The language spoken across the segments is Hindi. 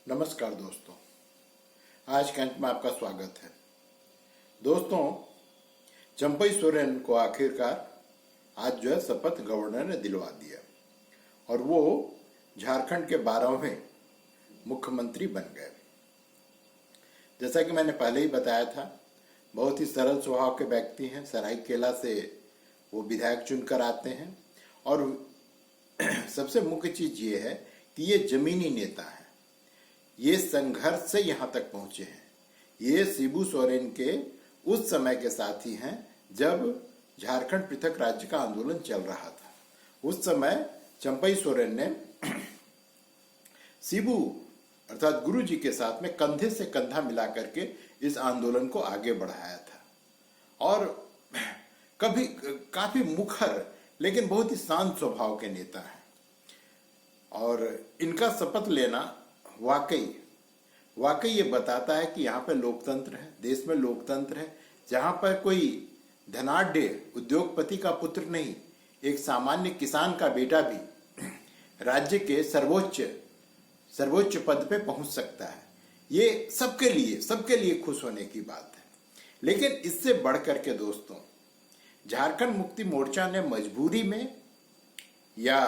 नमस्कार दोस्तों, आज के अंक में आपका स्वागत है। दोस्तों, चंपई सोरेन को आखिरकार आज जो है शपथ गवर्नर ने दिलवा दिया और वो झारखंड के 12वें मुख्यमंत्री बन गए। जैसा कि मैंने पहले ही बताया था, बहुत ही सरल स्वभाव के व्यक्ति हैं। सरायकेला से वो विधायक चुनकर आते हैं और सबसे मुख्य चीज ये है कि ये जमीनी नेता हैं। ये संघर्ष से यहां तक पहुंचे हैं। ये शिबू सोरेन के उस समय के साथी हैं जब झारखंड पृथक राज्य का आंदोलन चल रहा था। उस समय चंपई सोरेन ने शिबू अर्थात गुरु जी के साथ में कंधे से कंधा मिला करके इस आंदोलन को आगे बढ़ाया था और कभी काफी मुखर लेकिन बहुत ही शांत स्वभाव के नेता हैं। और इनका शपथ लेना वाकई ये बताता है कि यहाँ पे लोकतंत्र है, देश में लोकतंत्र है, जहां पर कोई धनाढ्य उद्योगपति का पुत्र नहीं, एक सामान्य किसान का बेटा भी राज्य के सर्वोच्च पद पे पहुंच सकता है। ये सबके लिए खुश होने की बात है। लेकिन इससे बढ़कर के दोस्तों, झारखंड मुक्ति मोर्चा ने मजबूरी में या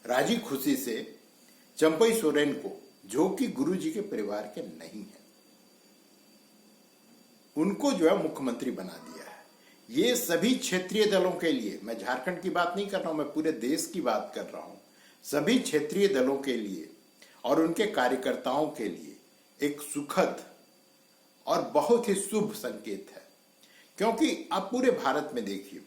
राजी खुशी से चंपई सोरेन को, जो कि गुरु जी के परिवार के नहीं है, उनको जो है मुख्यमंत्री बना दिया है। ये सभी क्षेत्रीय दलों के लिए, मैं झारखंड की बात नहीं कर रहा हूं, मैं पूरे देश की बात कर रहा हूं, सभी क्षेत्रीय दलों के लिए और उनके कार्यकर्ताओं के लिए एक सुखद और बहुत ही शुभ संकेत है। क्योंकि आप पूरे भारत में देखिए,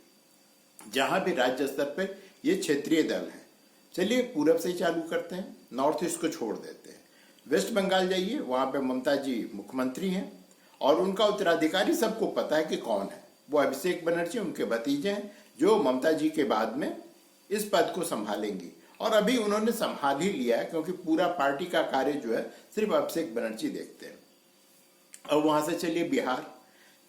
जहां भी राज्य स्तर पे ये क्षेत्रीय दल है। चलिए पूरब से ही चालू करते हैं, नॉर्थ ईस्ट को छोड़ देते हैं। वेस्ट बंगाल जाइए, वहां पे ममता जी मुख्यमंत्री हैं और उनका उत्तराधिकारी सबको पता है कि कौन है। वो अभिषेक बनर्जी उनके भतीजे हैं, जो ममता जी के बाद में इस पद को संभालेंगी और अभी उन्होंने संभाल ही लिया है, क्योंकि पूरा पार्टी का कार्य जो है सिर्फ अभिषेक बनर्जी देखते हैं। अब वहां से चलिए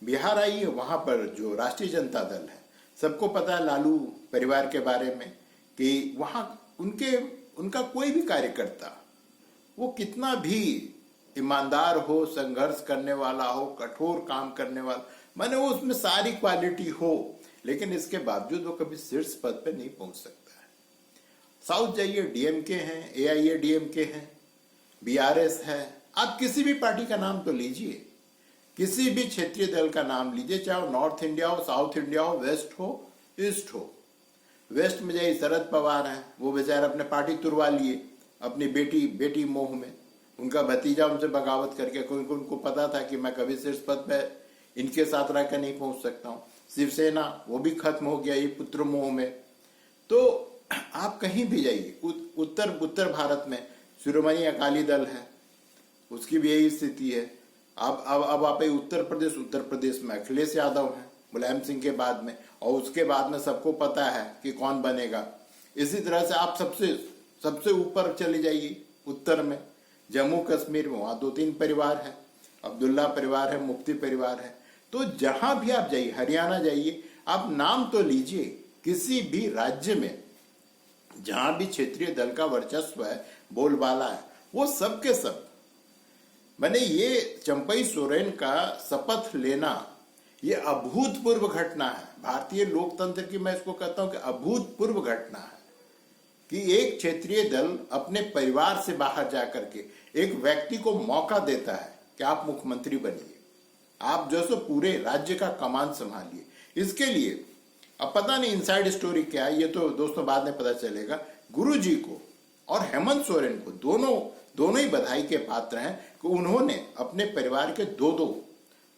बिहार आइए, वहां पर जो राष्ट्रीय जनता दल है, सबको पता है लालू परिवार के बारे में कि वहां उनका कोई भी कार्यकर्ता, वो कितना भी ईमानदार हो, संघर्ष करने वाला हो, कठोर काम करने वाला, माने वो उसमें सारी क्वालिटी हो, लेकिन इसके बावजूद वो कभी शीर्ष पद पे नहीं पहुंच सकता है। साउथ जाइए, डीएमके हैं, एआईएडीएमके हैं, बीआरएस है। आप किसी भी पार्टी का नाम तो लीजिए, किसी भी क्षेत्रीय दल का नाम लीजिए, चाहे वो नॉर्थ इंडिया हो, साउथ इंडिया हो, वेस्ट हो, ईस्ट हो। वेस्ट में जाइए, शरद पवार हैं, वो बेचारे अपने पार्टी तुरवा लिए अपनी बेटी मोह में। उनका भतीजा उनसे बगावत करके, क्योंकि उनको पता था कि मैं कभी शीर्ष पद पे इनके साथ रहकर नहीं पहुंच सकता हूँ। शिवसेना, वो भी खत्म हो गया ये पुत्र मोह में। तो आप कहीं भी जाइए, उत्तर भारत में शिरोमणि अकाली दल है, उसकी भी यही स्थिति है। अब आप उत्तर प्रदेश में अखिलेश यादव है मुलायम सिंह के बाद में, और उसके बाद में सबको पता है कि कौन बनेगा। इसी तरह से आप सबसे ऊपर चले जाइए उत्तर में, जम्मू कश्मीर में, वहां 2-3 परिवार है, अब्दुल्ला परिवार है, मुफ्ती परिवार है। तो जहां भी आप जाइए, हरियाणा जाइए, आप नाम तो लीजिए, किसी भी राज्य में जहां भी क्षेत्रीय दल का वर्चस्व है, बोलबाला है, वो सब के सब। मैंने ये चंपई सोरेन का शपथ लेना, ये अभूतपूर्व घटना है भारतीय लोकतंत्र की। मैं इसको कहता हूं कि अभूतपूर्व घटना है कि एक क्षेत्रीय दल अपने परिवार से बाहर जाकर के एक व्यक्ति को मौका देता है कि आप मुख्यमंत्री बनिए, आप जो सो पूरे राज्य का कमान संभालिए। इसके लिए अब पता नहीं इनसाइड स्टोरी क्या है, ये तो दोस्तों बाद में पता चलेगा। गुरु जी को और हेमंत सोरेन को दोनों ही बधाई के पात्र हैं कि उन्होंने अपने परिवार के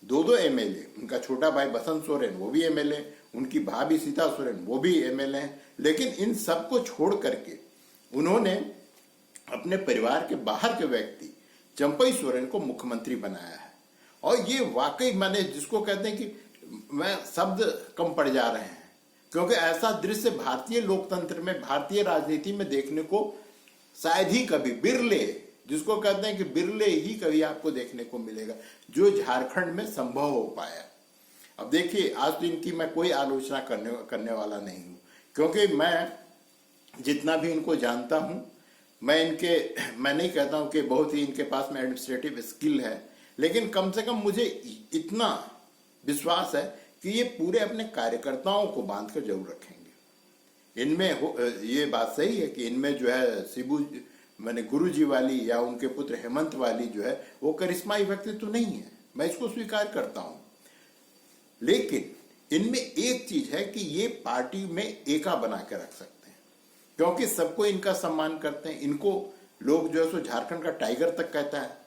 दो एमएलए, उनका छोटा भाई बसंत सोरेन वो भी एमएलए, उनकी भाभी सीता सोरेन वो भी एमएलए हैं, लेकिन इन सबको छोड़ करके उन्होंने अपने परिवार के बाहर के व्यक्ति चंपई सोरेन को मुख्यमंत्री बनाया है। और ये वाकई, माने जिसको कहते हैं कि मैं शब्द कम पड़ जा रहे हैं, क्योंकि ऐसा दृश्य भारतीय लोकतंत्र में, भारतीय राजनीति में देखने को शायद ही कभी, बिरले, जिसको कहते हैं कि बिरले ही कभी आपको देखने को मिलेगा, जो झारखंड में संभव हो पाया। अब देखिए, आज तो इनकी मैं कोई आलोचना करने वाला नहीं हूं, क्योंकि मैं जितना भी इनको जानता हूं, मैं नहीं कहता हूं कि बहुत ही इनके पास में एडमिनिस्ट्रेटिव स्किल है, लेकिन कम से कम मुझे इतना विश्वास है कि ये पूरे अपने कार्यकर्ताओं को बांध कर जरूर रखेंगे। ये बात सही है कि इनमें जो है शिबू मैंने गुरु जी वाली या उनके पुत्र हेमंत वाली जो है वो करिश्माई व्यक्तित्व तो नहीं है, मैं इसको स्वीकार करता हूं। लेकिन इनमें एक चीज है कि ये पार्टी में एका बना के रख सकते हैं, क्योंकि सबको इनका सम्मान करते हैं। इनको लोग जो है सो झारखंड का टाइगर तक कहता है।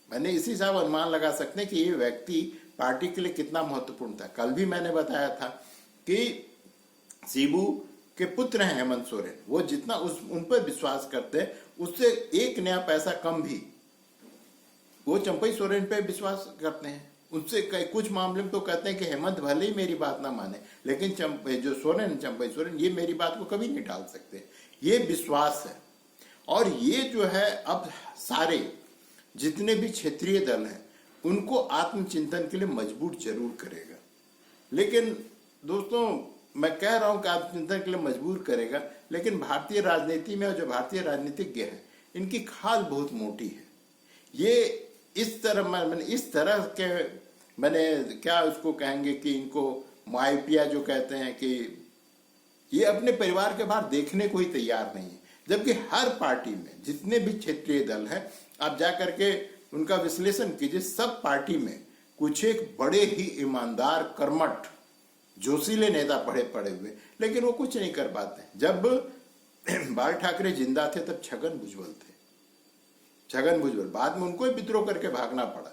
मैंने इसी हिसाब अनुमान लगा सकते हैं कि ये व्यक्ति पार्टी के लिए कितना महत्वपूर्ण था। कल भी मैंने बताया था कि शिबू के पुत्र हैं हेमंत सोरेन, वो जितना उन पर विश्वास करते हैं उससे एक नया पैसा कम भी वो चंपई सोरेन पे विश्वास करते हैं। उनसे कुछ मामले में तो कहते हैं कि हेमंत भले ही मेरी बात ना माने, लेकिन चंपई सोरेन ये मेरी बात को कभी नहीं टाल सकते। ये विश्वास है। और ये जो है अब सारे जितने भी क्षेत्रीय दल हैं उनको आत्मचिंतन के लिए मजबूर जरूर करेगा। लेकिन दोस्तों मैं कह रहा हूं कि आत्मचिंतन के लिए मजबूर करेगा, लेकिन भारतीय राजनीति में और जो भारतीय राजनीतिज्ञ हैं इनकी खाल बहुत मोटी है। ये इस तरह के मैंने क्या उसको कहेंगे कि इनको माइपिया जो कहते हैं कि ये अपने परिवार के बाहर देखने को ही तैयार नहीं है। जबकि हर पार्टी में जितने भी क्षेत्रीय दल हैं आप जाकर के उनका विश्लेषण कीजिए, सब पार्टी में कुछ एक बड़े ही ईमानदार कर्मठ जोशीले नेता पड़े हुए, लेकिन वो कुछ नहीं कर पाते। जब बाल ठाकरे जिंदा थे तब छगन भुजबल बाद में उनको ही विद्रोह करके भागना पड़ा।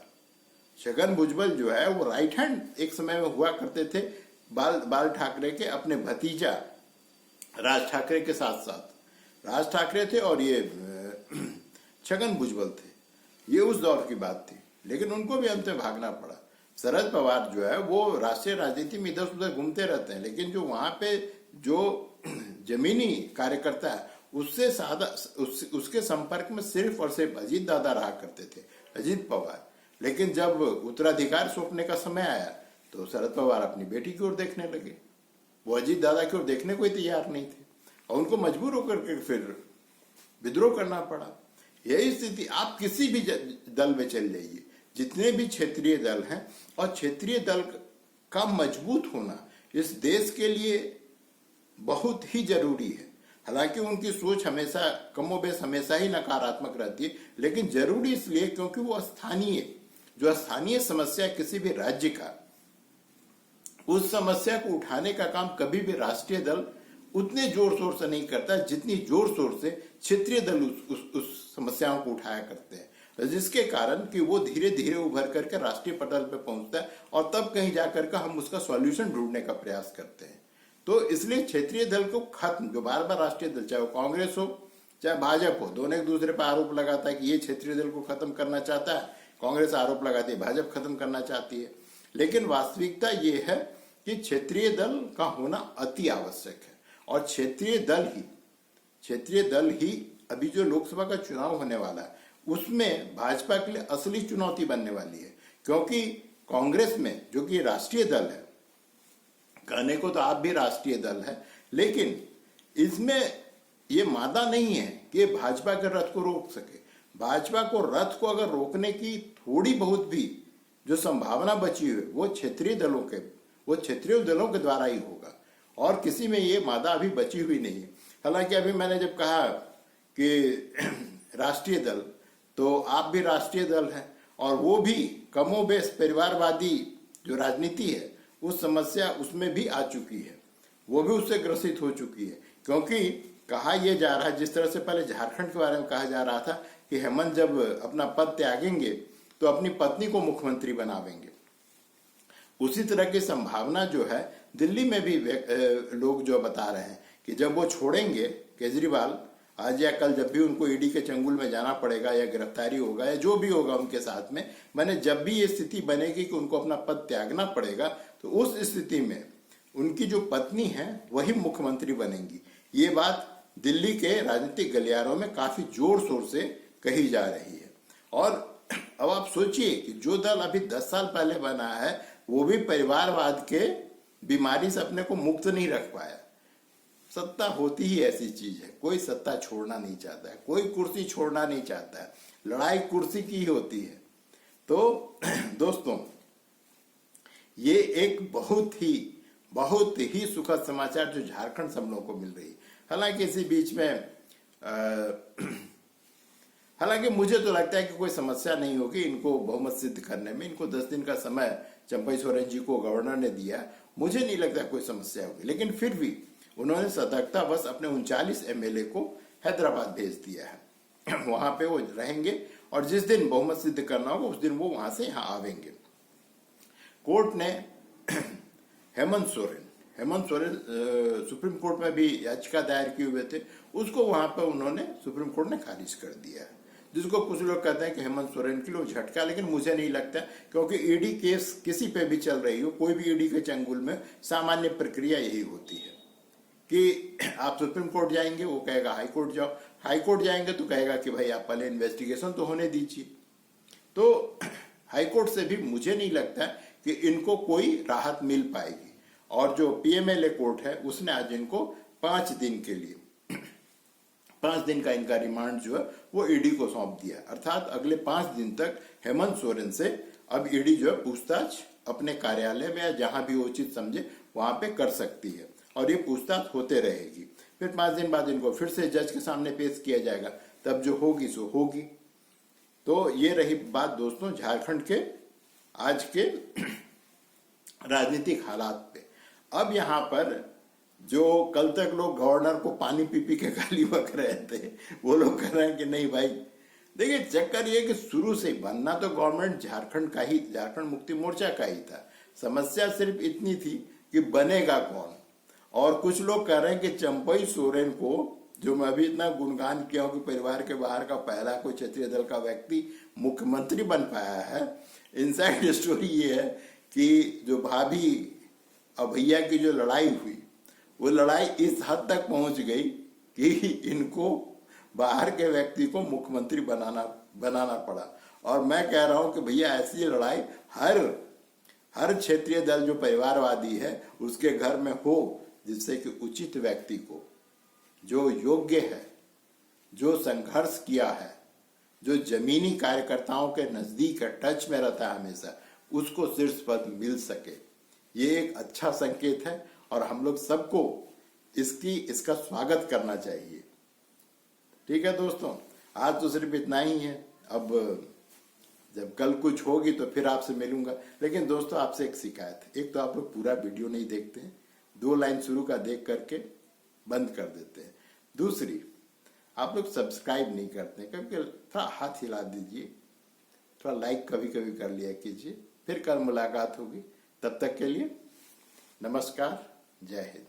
छगन भुजबल जो है वो राइट हैंड एक समय में हुआ करते थे बाल ठाकरे के अपने भतीजा राज ठाकरे के साथ साथ। राज ठाकरे थे और ये छगन भुजबल थे, ये उस दौर की बात थी, लेकिन उनको भी अंत में भागना पड़ा। शरद पवार जो है वो राष्ट्रीय राजनीति में इधर उधर घूमते रहते हैं, लेकिन जो वहां पे जो जमीनी कार्यकर्ता है उसके संपर्क में सिर्फ और सिर्फ अजीत दादा रहा करते थे, अजीत पवार। लेकिन जब उत्तराधिकार सौंपने का समय आया तो शरद पवार अपनी बेटी की ओर देखने लगे, वो अजीत दादा की ओर देखने को ही तैयार नहीं थे और उनको मजबूर होकर के फिर विद्रोह करना पड़ा। यही स्थिति आप किसी भी दल में चल जाइए, जितने भी क्षेत्रीय दल हैं, और क्षेत्रीय दल का मजबूत होना इस देश के लिए बहुत ही जरूरी है। हालांकि उनकी सोच हमेशा कमोबेश हमेशा ही नकारात्मक रहती है, लेकिन जरूरी इसलिए क्योंकि वो स्थानीय समस्या किसी भी राज्य का, उस समस्या को उठाने का काम कभी भी राष्ट्रीय दल उतने जोर शोर से नहीं करता जितनी जोर शोर से क्षेत्रीय दल उस समस्याओं को उठाया करते हैं, जिसके कारण कि वो धीरे धीरे उभर करके राष्ट्रीय पटल पे पहुंचता है और तब कहीं जाकर के हम उसका सॉल्यूशन ढूंढने का प्रयास करते हैं। तो इसलिए क्षेत्रीय दल को खत्म, जो बार बार राष्ट्रीय दल चाहे वो कांग्रेस हो चाहे भाजपा हो, दोनों एक दूसरे पर आरोप लगाता है कि ये क्षेत्रीय दल को खत्म करना चाहता है, कांग्रेस आरोप लगाती है भाजपा खत्म करना चाहती है। लेकिन वास्तविकता ये है कि क्षेत्रीय दल का होना अति आवश्यक है और क्षेत्रीय दल ही अभी जो लोकसभा का चुनाव होने वाला है उसमें भाजपा के लिए असली चुनौती बनने वाली है। क्योंकि कांग्रेस में जो कि राष्ट्रीय दल है, कहने को तो आप भी राष्ट्रीय दल है, लेकिन इसमें ये मादा नहीं है कि भाजपा के रथ को रोक सके। भाजपा को रथ को अगर रोकने की थोड़ी बहुत भी जो संभावना बची हुई वो क्षेत्रीय दलों के द्वारा ही होगा और किसी में ये मादा अभी बची हुई नहीं है। हालांकि अभी मैंने जब कहा कि राष्ट्रीय दल, तो आप भी राष्ट्रीय दल हैं और वो भी कमोबेश परिवारवादी जो राजनीति है उस समस्या उसमें भी आ चुकी है, वो भी उससे ग्रसित हो चुकी है। क्योंकि कहा यह जा रहा है, जिस तरह से पहले झारखंड के बारे में कहा जा रहा था कि हेमंत जब अपना पद त्यागेंगे तो अपनी पत्नी को मुख्यमंत्री बनावेंगे, उसी तरह की संभावना जो है दिल्ली में भी लोग जो बता रहे हैं कि जब वो छोड़ेंगे केजरीवाल, आज या कल जब भी उनको ईडी के चंगुल में जाना पड़ेगा या गिरफ्तारी होगा या जो भी होगा उनके साथ में, मैंने जब भी ये स्थिति बनेगी कि उनको अपना पद त्यागना पड़ेगा, तो उस स्थिति में उनकी जो पत्नी है वही मुख्यमंत्री बनेंगी। ये बात दिल्ली के राजनीतिक गलियारों में काफी जोर शोर से कही जा रही है। और अब आप सोचिए कि जो दल अभी 10 साल पहले बना है वो भी परिवारवाद के बीमारी से अपने को मुक्त नहीं रख पाया। सत्ता होती ही ऐसी चीज है, कोई सत्ता छोड़ना नहीं चाहता है, कोई कुर्सी छोड़ना नहीं चाहता है, लड़ाई कुर्सी की ही होती है। तो दोस्तों, ये एक बहुत ही सुखद समाचार जो झारखंड से हम लोगों को मिल रही है। हालांकि इसी बीच में हालांकि मुझे तो लगता है कि कोई समस्या नहीं होगी इनको बहुमत सिद्ध करने में। इनको 10 दिन का समय चंपई सोरेन जी को गवर्नर ने दिया, मुझे नहीं लगता कोई समस्या होगी। लेकिन फिर भी उन्होंने सतर्कतावश अपने 39 एमएलए को हैदराबाद भेज दिया है। वहां पे वो रहेंगे और जिस दिन बहुमत सिद्ध करना होगा उस दिन वो वहां से यहाँ आवेंगे। कोर्ट ने हेमंत सोरेन सुप्रीम कोर्ट में भी याचिका दायर किए हुए थे, उसको वहां पर उन्होंने सुप्रीम कोर्ट ने खारिज कर दिया है। जिसको कुछ लोग कहते हैं कि हेमंत सोरेन के लिए झटका, लेकिन मुझे नहीं लगता, क्योंकि ईडी केस किसी पे भी चल रही हो, कोई भी ईडी के चंगुल में सामान्य प्रक्रिया यही होती है कि आप सुप्रीम कोर्ट जाएंगे, वो कहेगा हाई कोर्ट जाओ, हाई कोर्ट जाएंगे तो कहेगा कि भाई आप पहले इन्वेस्टिगेशन तो होने दीजिए। तो हाई कोर्ट से भी मुझे नहीं लगता कि इनको कोई राहत मिल पाएगी। और जो पीएमएलए कोर्ट है उसने आज इनको 5 दिन के लिए 5 दिन का इनका रिमांड जो है वो ईडी को सौंप दिया। अर्थात अगले 5 दिन तक हेमंत सोरेन से अब ईडी जो है पूछताछ अपने कार्यालय में या जहां भी उचित समझे वहां पे कर सकती है और ये पूछताछ होते रहेगी। फिर 5 दिन बाद इनको फिर से जज के सामने पेश किया जाएगा, तब जो होगी सो होगी। तो ये रही बात दोस्तों झारखंड के आज के राजनीतिक हालात पे। अब यहाँ पर जो कल तक लोग गवर्नर को पानी पी पी के गाली बक रहे थे, वो लोग कह रहे हैं कि नहीं भाई, देखिए चक्कर ये कि शुरू से बनना तो गवर्नमेंट झारखंड का ही, झारखंड मुक्ति मोर्चा का ही था। समस्या सिर्फ इतनी थी कि बनेगा कौन। और कुछ लोग कह रहे हैं कि चंपई सोरेन को, जो मैं अभी इतना गुणगान किया हूं कि परिवार के बाहर का पहला कोई क्षेत्रीय दल का व्यक्ति मुख्यमंत्री बन पाया है, इनसाइड स्टोरी ये है कि जो भाभी और भैया की जो लड़ाई हुई, वो लड़ाई इस हद तक पहुंच गई कि इनको बाहर के व्यक्ति को मुख्यमंत्री बनाना पड़ा। और मैं कह रहा हूं कि भैया ऐसी लड़ाई हर क्षेत्रीय दल जो परिवारवादी है उसके घर में हो, जिससे कि उचित व्यक्ति को, जो योग्य है, जो संघर्ष किया है, जो जमीनी कार्यकर्ताओं के नजदीक है, टच में रहता है हमेशा, उसको शीर्ष पद मिल सके। ये एक अच्छा संकेत है और हम लोग सबको इसका स्वागत करना चाहिए। ठीक है दोस्तों, आज तो सिर्फ इतना ही है। अब जब कल कुछ होगी तो फिर आपसे मिलूंगा। लेकिन दोस्तों आपसे एक शिकायत है, एक तो आप लोग पूरा वीडियो नहीं देखते हैं, 2 लाइन शुरू का देख करके बंद कर देते हैं। दूसरी, आप लोग सब्सक्राइब नहीं करते हैं, कभी थोड़ा हाथ हिला दीजिए, थोड़ा लाइक कभी कभी कर लिया कीजिए। फिर कल मुलाकात होगी, तब तक के लिए नमस्कार, जय हिंद।